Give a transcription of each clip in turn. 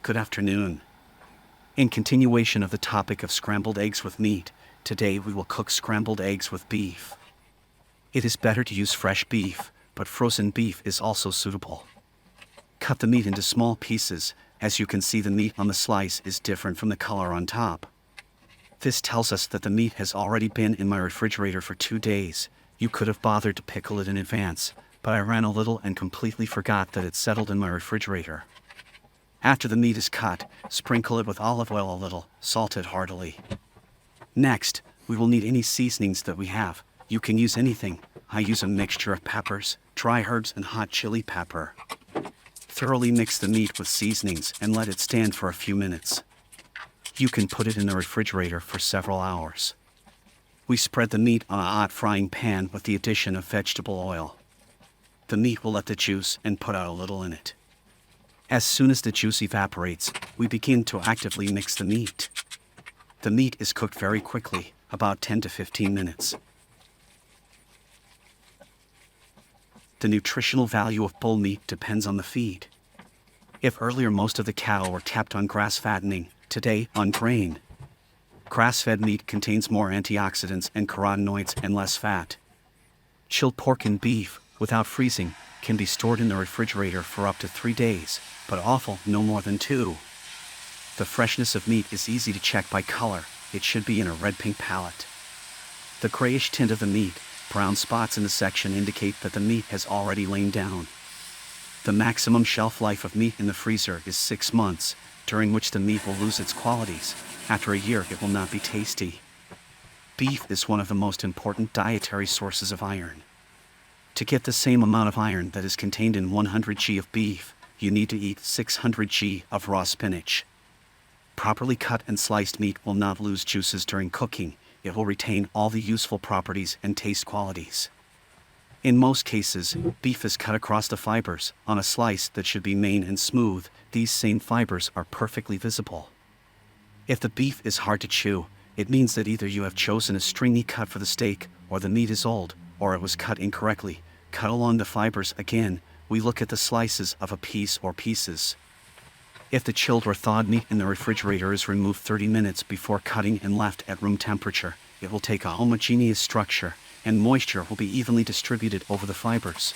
Good afternoon. In continuation of the topic of scrambled eggs with meat, today we will cook scrambled eggs with beef. It is better to use fresh beef, but frozen beef is also suitable. Cut the meat into small pieces. As you can see, the meat on the slice is different from the color on top. This tells us that the meat has already been in my refrigerator for 2 days. You could have bothered to pickle it in advance, but I ran a little and completely forgot that it settled in my refrigerator. After the meat is cut, sprinkle it with olive oil a little, salt it heartily. Next, we will need any seasonings that we have. You can use anything. I use a mixture of peppers, dry herbs, and hot chili pepper. Thoroughly mix the meat with seasonings and let it stand for a few minutes. You can put it in the refrigerator for several hours. We spread the meat on a hot frying pan with the addition of vegetable oil. The meat will let the juice and put out a little in it. As soon as the juice evaporates, we begin to actively mix the meat. The meat is cooked very quickly, about 10 to 15 minutes. The nutritional value of bull meat depends on the feed. If earlier most of the cattle were kept on grass fattening, today on grain. Grass-fed meat contains more antioxidants and carotenoids and less fat. Chilled pork and beef, without freezing, can be stored in the refrigerator for up to 3 days, but offal no more than 2. The freshness of meat is easy to check by color. It should be in a red-pink palette. The grayish tint of the meat, brown spots in the section indicate that the meat has already lain down. The maximum shelf life of meat in the freezer is 6 months, during which the meat will lose its qualities. After a year, it will not be tasty. Beef is one of the most important dietary sources of iron. To get the same amount of iron that is contained in 100 g of beef, you need to eat 600 g of raw spinach. Properly cut and sliced meat will not lose juices during cooking. It will retain all the useful properties and taste qualities. In most cases, beef is cut across the fibers on a slice that should be main and smooth. These same fibers are perfectly visible. If the beef is hard to chew, it means that either you have chosen a stringy cut for the steak, or the meat is old, or it was cut incorrectly. Cut along the fibers again. We look at the slices of a piece or pieces. If the chilled or thawed meat in the refrigerator is removed 30 minutes before cutting and left at room temperature, it will take a homogeneous structure, and moisture will be evenly distributed over the fibers.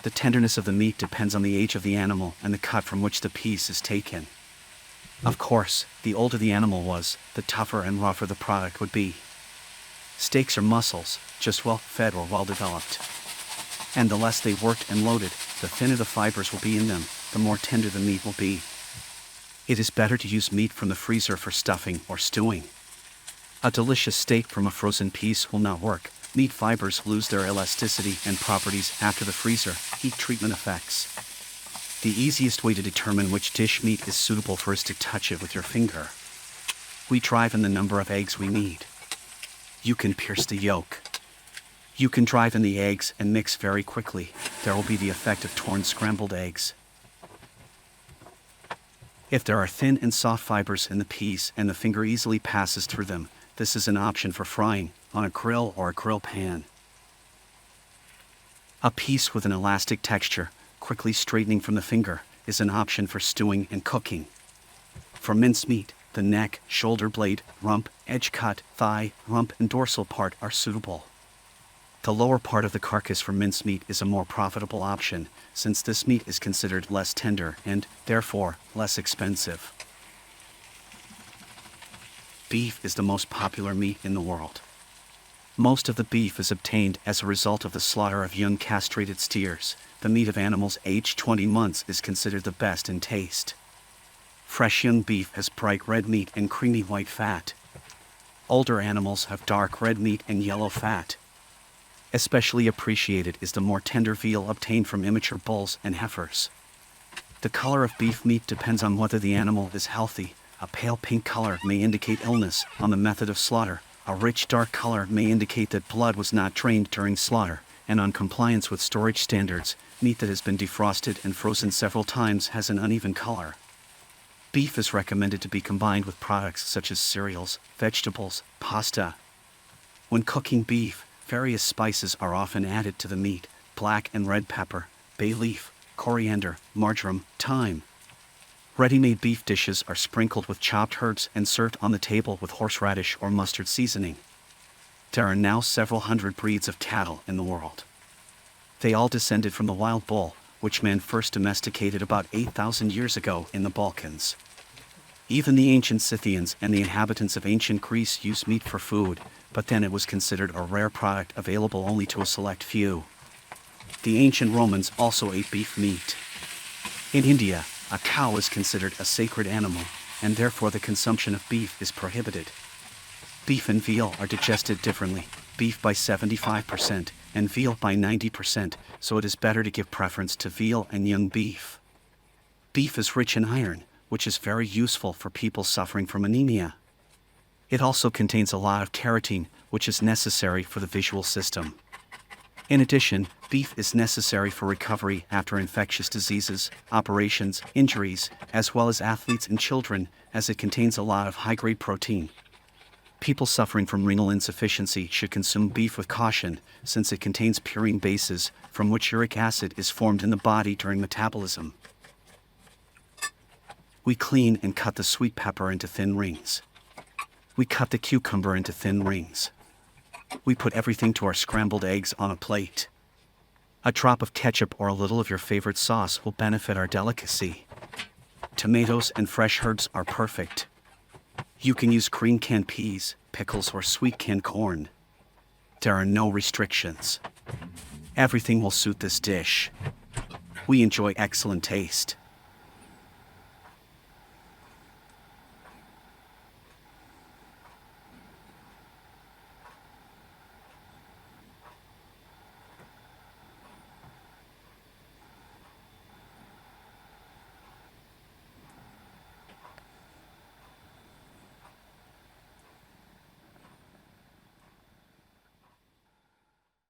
The tenderness of the meat depends on the age of the animal and the cut from which the piece is taken. Of course, the older the animal was, the tougher and rougher the product would be. Steaks are muscles, just well fed or well developed. And the less they worked and loaded, the thinner the fibers will be in them, the more tender the meat will be. It is better to use meat from the freezer for stuffing or stewing. A delicious steak from a frozen piece will not work. Meat fibers lose their elasticity and properties after the freezer. Heat treatment effects. The easiest way to determine which dish meat is suitable for is to touch it with your finger. We drive in the number of eggs we need. You can pierce the yolk. You can drive in the eggs and mix very quickly. There will be the effect of torn scrambled eggs. If there are thin and soft fibers in the piece and the finger easily passes through them, this is an option for frying on a grill or a grill pan. A piece with an elastic texture, quickly straightening from the finger, is an option for stewing and cooking. For minced meat, the neck, shoulder blade, rump, edge cut, thigh, rump, and dorsal part are suitable. The lower part of the carcass for mincemeat is a more profitable option, since this meat is considered less tender and, therefore, less expensive. Beef is the most popular meat in the world. Most of the beef is obtained as a result of the slaughter of young castrated steers. The meat of animals aged 20 months is considered the best in taste. Fresh young beef has bright red meat and creamy white fat. Older animals have dark red meat and yellow fat. Especially appreciated is the more tender veal obtained from immature bulls and heifers. The color of beef meat depends on whether the animal is healthy. A pale pink color may indicate illness on the method of slaughter. A rich dark color may indicate that blood was not drained during slaughter, and on compliance with storage standards, meat that has been defrosted and frozen several times has an uneven color. Beef is recommended to be combined with products such as cereals, vegetables, pasta. When cooking beef, various spices are often added to the meat: black and red pepper, bay leaf, coriander, marjoram, thyme. Ready-made beef dishes are sprinkled with chopped herbs and served on the table with horseradish or mustard seasoning. There are now several hundred breeds of cattle in the world. They all descended from the wild bull, which man first domesticated about 8,000 years ago in the Balkans. Even the ancient Scythians and the inhabitants of ancient Greece used meat for food, but then it was considered a rare product available only to a select few. The ancient Romans also ate beef meat. In India, a cow is considered a sacred animal, and therefore the consumption of beef is prohibited. Beef and veal are digested differently, beef by 75% and veal by 90%, so it is better to give preference to veal and young beef. Beef is rich in iron, which is very useful for people suffering from anemia. It also contains a lot of carotene, which is necessary for the visual system. In addition, beef is necessary for recovery after infectious diseases, operations, injuries, as well as athletes and children, as it contains a lot of high-grade protein. People suffering from renal insufficiency should consume beef with caution, since it contains purine bases, from which uric acid is formed in the body during metabolism. We clean and cut the sweet pepper into thin rings. We cut the cucumber into thin rings. We put everything to our scrambled eggs on a plate. A drop of ketchup or a little of your favorite sauce will benefit our delicacy. Tomatoes and fresh herbs are perfect. You can use green canned peas, pickles, or sweet canned corn. There are no restrictions. Everything will suit this dish. We enjoy excellent taste.